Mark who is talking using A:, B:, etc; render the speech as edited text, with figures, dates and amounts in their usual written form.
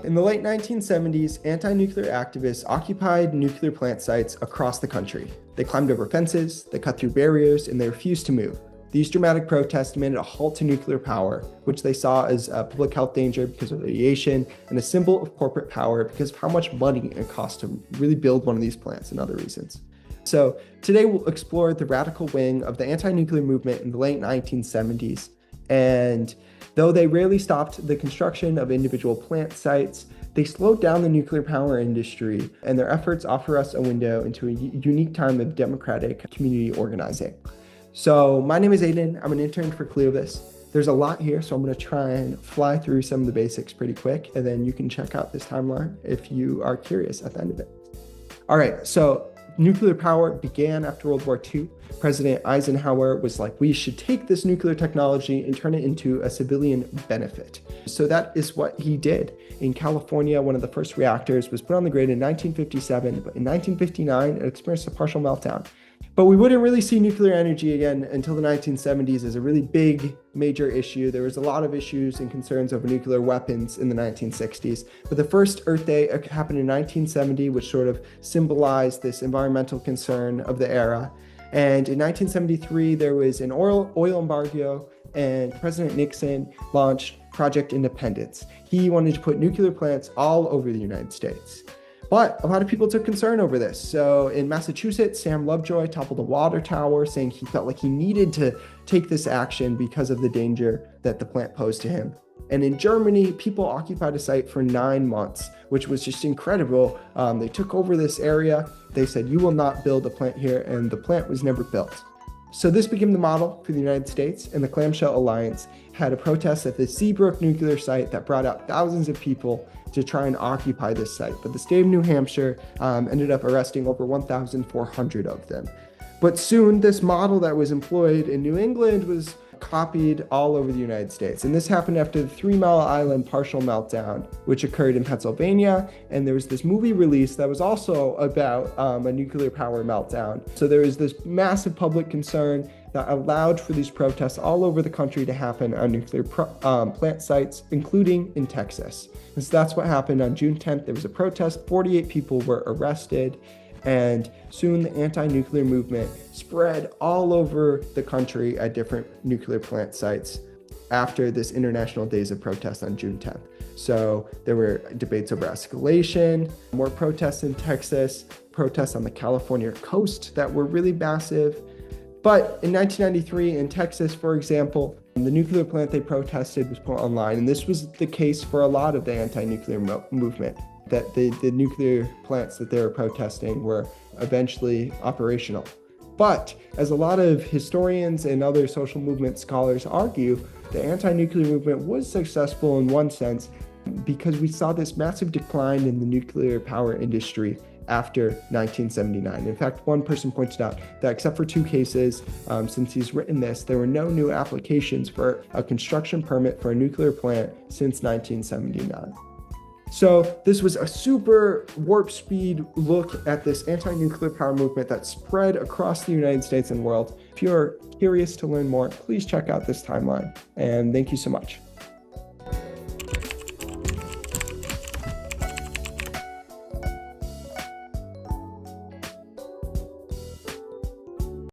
A: In the late 1970s, anti-nuclear activists occupied nuclear plant sites across the country. They climbed over fences, they cut through barriers, and they refused to move. These dramatic protests demanded a halt to nuclear power, which they saw as a public health danger because of radiation and a symbol of corporate power because of how much money it costs to really build one of these plants and other reasons. So today we'll explore the radical wing of the anti-nuclear movement in the late 1970s. And though they rarely stopped the construction of individual plant sites, they slowed down the nuclear power industry, and their efforts offer us a window into a unique time of democratic community organizing. So my name is Aiden. I'm an intern for Cleovis. There's a lot here, so I'm going to try and fly through some of the basics pretty quick, and then you can check out this timeline if you are curious at the end of it. All right, so nuclear power began after World War II. President Eisenhower was like, we should take this nuclear technology and turn it into a civilian benefit. So that is what he did. In California, one of the first reactors was put on the grid in 1957, but in 1959, it experienced a partial meltdown. But we wouldn't really see nuclear energy again until the 1970s as a really big, major issue. There was a lot of issues and concerns over nuclear weapons in the 1960s. But the first Earth Day happened in 1970, which sort of symbolized this environmental concern of the era. And in 1973, there was an oil embargo, and President Nixon launched Project Independence. He wanted to put nuclear plants all over the United States. But a lot of people took concern over this. So in Massachusetts, Sam Lovejoy toppled a water tower, saying he felt like he needed to take this action because of the danger that the plant posed to him. And in Germany, people occupied a site for 9 months, which was just incredible. They took over this area. They said, you will not build a plant here, and the plant was never built. So this became the model for the United States, and the Clamshell Alliance had a protest at the Seabrook nuclear site that brought out thousands of people to try and occupy this site. But the state of New Hampshire ended up arresting over 1,400 of them. But soon, this model that was employed in New England was copied all over the United States. And this happened after the 3 Mile Island partial meltdown, which occurred in Pennsylvania. And there was this movie release that was also about a nuclear power meltdown. So there was this massive public concern that allowed for these protests all over the country to happen on nuclear plant sites, including in Texas. And so that's what happened on June 10th. There was a protest, 48 people were arrested. And soon the anti-nuclear movement spread all over the country at different nuclear plant sites after this International Days of Protest on June 10th. So there were debates over escalation, more protests in Texas, protests on the California coast that were really massive. But in 1993 in Texas, for example, the nuclear plant they protested was put online. And this was the case for a lot of the anti-nuclear movement, that the nuclear plants that they were protesting were eventually operational. But as a lot of historians and other social movement scholars argue, the anti-nuclear movement was successful in one sense because we saw this massive decline in the nuclear power industry after 1979. In fact, one person pointed out that except for 2 cases, since he's written this, there were no new applications for a construction permit for a nuclear plant since 1979. So this was a super warp speed look at this anti-nuclear power movement that spread across the United States and world. If you're curious to learn more, please check out this timeline. And thank you so much.